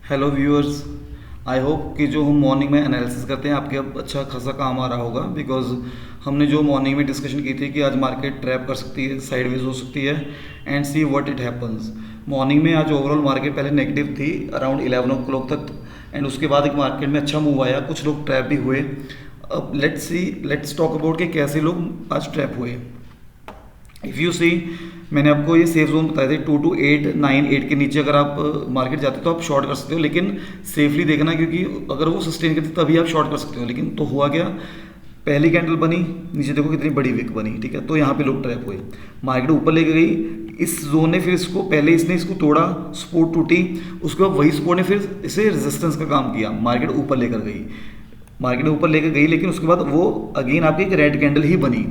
Hello viewers, I hope कि जो हम मॉर्निंग में एनालिसिस करते हैं आपके अब अच्छा खासा काम आ रहा होगा। बिकॉज हमने जो मॉर्निंग में डिस्कशन की थी कि आज मार्केट ट्रैप कर सकती है, साइडवेज हो सकती है and see what it happens. Morning में आज ओवरऑल मार्केट पहले नेगेटिव थी अराउंड 11 o'clock तक एंड उसके बाद एक मार्केट में अच्छा मूव आया, कुछ लोग ट्रैप भी हुए। अब लेट्स टॉक अबाउट कि कैसे लोग आज ट्रैप हुए। इफ़ यू सी, मैंने आपको ये सेफ जोन बताए थे 2 to 8 9 8 के नीचे अगर आप मार्केट जाते तो आप शॉर्ट कर सकते हो, लेकिन सेफली देखना क्योंकि अगर वो सस्टेन करती तभी आप शॉर्ट कर सकते हो। लेकिन तो हुआ क्या, पहली कैंडल बनी, नीचे देखो कितनी बड़ी विक बनी, ठीक है। तो यहाँ पे लोग ट्रैप हुए, मार्केट ऊपर लेके गई, इस जोन ने फिर इसको पहले इसने इसको तोड़ा, सपोर्ट टूटी, उसके बाद वही सपोर्ट ने फिर इसे रेजिस्टेंस का काम किया, मार्केट ऊपर लेकर गई, मार्केट ऊपर लेकर गई। लेकिन उसके बाद वो अगेन आपकी एक रेड कैंडल ही बनी।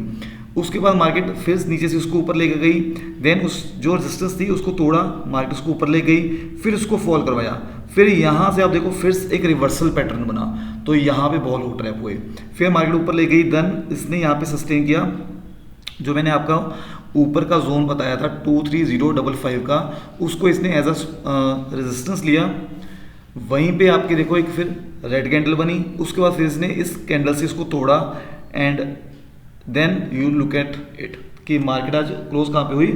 उसके बाद मार्केट फिर नीचे से उसको ऊपर लेकर गई, देन उस जो रेजिस्टेंस थी उसको तोड़ा, मार्केट उसको ऊपर ले गई, फिर उसको फॉल करवाया, फिर यहाँ से आप देखो फिर एक रिवर्सल पैटर्न बना, तो यहाँ पे बहुत लोग ट्रैप हुए। फिर मार्केट ऊपर ले गई, देन इसने यहाँ पे सस्टेन किया, जो मैंने आपका ऊपर का जोन बताया था 23055 का, उसको इसने एज अ रेजिस्टेंस लिया। वहीं पे आपके देखो एक फिर रेड कैंडल बनी, उसके बाद फिर इसने इस कैंडल से इसको तोड़ा and then you look at it कि मार्केट आज क्लोज कहाँ पे हुई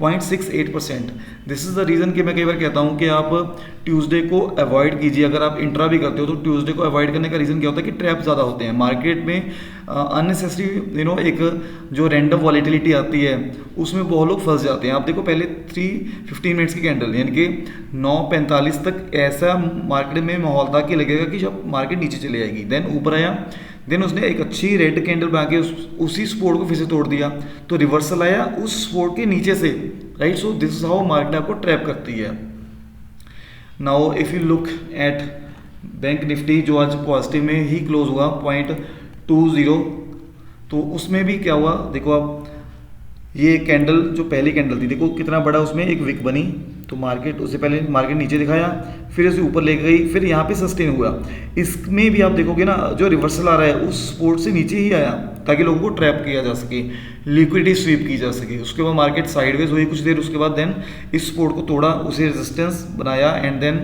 0.68%। दिस इज़ द रीज़न कि मैं कई बार कहता हूँ कि आप ट्यूसडे को अवॉइड कीजिए। अगर आप इंट्रा भी करते हो तो ट्यूसडे को अवॉइड करने का रीज़न क्या होता है कि ट्रैप ज़्यादा होते हैं मार्केट में, अननेसेसरी एक जो रैंडम वॉलेटिलिटी आती है उसमें बहुत लोग फंस जाते हैं। आप देखो पहले 3:15 मिनट्स की कैंडल यानी कि 9:45 तक ऐसा मार्केट में माहौल था कि लगेगा कि जब मार्केट नीचे चले जाएगी, देन ऊपर आया, देन उसने एक अच्छी रेड कैंडल बना के उसी सपोर्ट को फिर से तोड़ दिया, तो रिवर्सल आया उस सपोर्ट के नीचे से, right. So this is how market आपको ट्रैप करती है। Now if you look at bank Nifty जो आज पॉजिटिव में ही क्लोज हुआ 0.20, तो उसमें भी क्या हुआ देखो आप, ये कैंडल जो पहली कैंडल थी देखो कितना बड़ा उसमें एक विक बनी, तो मार्केट उससे पहले मार्केट नीचे दिखाया, फिर उसे ऊपर ले गई, फिर यहाँ पे सस्टेन हुआ। इसमें भी आप देखोगे ना जो रिवर्सल आ रहा है उस सपोर्ट से नीचे ही आया ताकि लोगों को ट्रैप किया जा सके, लिक्विडिटी स्वीप की जा सके। उसके बाद मार्केट साइडवेज हुई कुछ देर, उसके बाद देन इस सपोर्ट को तोड़ा, उसे रेजिस्टेंस बनाया and then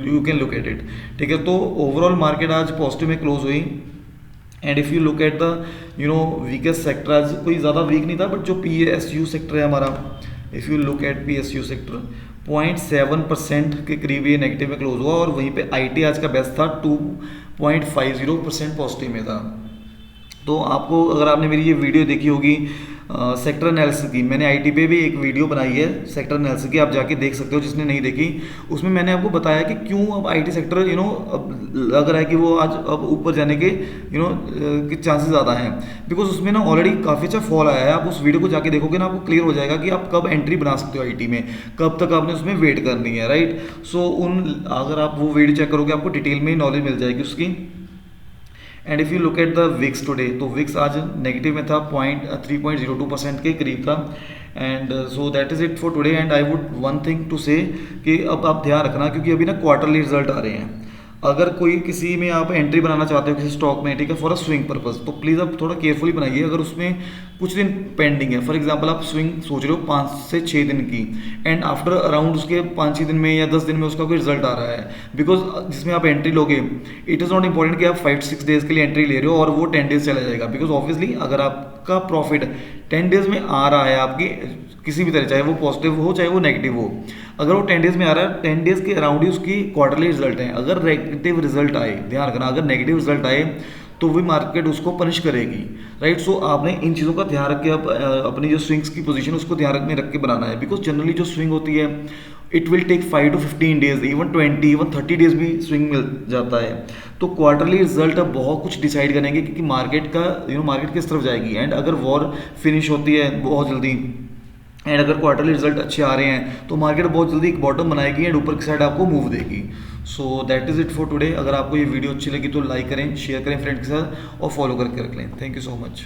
you can look at it, ठीक है। तो ओवरऑल मार्केट आज पॉजिटिव में क्लोज हुई and if you look at the weakest sector, आज कोई ज़्यादा वीक नहीं था, बट जो PSU सेक्टर है हमारा, if you look eight PSU sector 0.7% के करीब ये नेगेटिव में क्लोज हुआ, और वहीं पे IT आज का बेस्ट था 2.50% पॉजिटिव में था। तो आपको अगर आपने मेरी ये वीडियो देखी होगी सेक्टर एनालिसिस की, मैंने IT पे भी एक वीडियो बनाई है सेक्टर एनालिसिस की, आप जाके देख सकते हो जिसने नहीं देखी। उसमें मैंने आपको बताया कि क्यों अब IT सेक्टर अब लग रहा है कि वो आज अब ऊपर जाने के के चांसेस ज़्यादा हैं, बिकॉज उसमें ना ऑलरेडी काफ़ी अच्छा फॉल आया है। आप उस वीडियो को जाके देखोगे ना आपको क्लियर हो जाएगा कि आप कब एंट्री बना सकते हो IT में, कब तक आपने उसमें वेट करनी है, राइट। सो अगर आप वो वीडियो चेक करोगे आपको डिटेल में नॉलेज मिल जाएगी उसकी। And if you look at the VIX today, तो विक्स आज नेगेटिव में था 3.02% के करीब था। And so that is it for today. And I would one thing to say कि अब आप ध्यान रखना क्योंकि अभी ना क्वार्टरली रिजल्ट आ रहे हैं। अगर कोई किसी में आप एंट्री बनाना चाहते हो किसी स्टॉक में, ठीक है, फॉर अ स्विंग पर्पस, तो प्लीज़ आप थोड़ा केयरफुली बनाइए। अगर उसमें कुछ दिन पेंडिंग है, फॉर एग्जांपल आप स्विंग सोच रहे हो 5 से 6 दिन की, एंड आफ्टर अराउंड उसके 5-6 दिन में या 10 दिन में उसका कोई रिजल्ट आ रहा है, बिकॉज जिसमें आप एंट्री लोगे, इट इज़ नॉट इंपॉर्टेंट कि आप 5-6 डेज के लिए एंट्री ले रहे हो और वो 10 डेज चला जाएगा, बिकॉज ऑब्वियसली अगर आपका प्रॉफिट 10 डेज में आ रहा है आपकी किसी भी तरह, चाहे वो पॉजिटिव हो चाहे वो नेगेटिव हो, अगर वो 10 डेज में आ रहा है, 10 डेज के अराउंड ही उसकी क्वार्टरली रिजल्ट है। अगर नेगेटिव रिजल्ट आए, ध्यान रखना, अगर नेगेटिव रिजल्ट आए तो वही मार्केट उसको पनिश करेगी, राइट। सो आपने इन चीज़ों का ध्यान रख के अपनी जो स्विंग्स की पोजीशन उसको ध्यान में रख के बनाना है, बिकॉज जनरली जो स्विंग होती है it will take 5 to 15 days, even 20 even 30 days भी स्विंग मिल जाता है। तो क्वार्टरली रिजल्ट अब बहुत कुछ डिसाइड करेंगे कि मार्केट का मार्केट किस तरफ जाएगी। एंड अगर वॉर फिनिश होती है बहुत जल्दी एंड अगर क्वार्टरली रिजल्ट अच्छे आ रहे हैं तो मार्केट बहुत जल्दी एक बॉटम बनाएगी एंड ऊपर की साइड आपको मूव देगी। सो that is it for today. अगर आपको ये वीडियो अच्छी लगी तो लाइक करें, शेयर करें फ्रेंड के साथ और फॉलो करके रख लें। Thank you so much.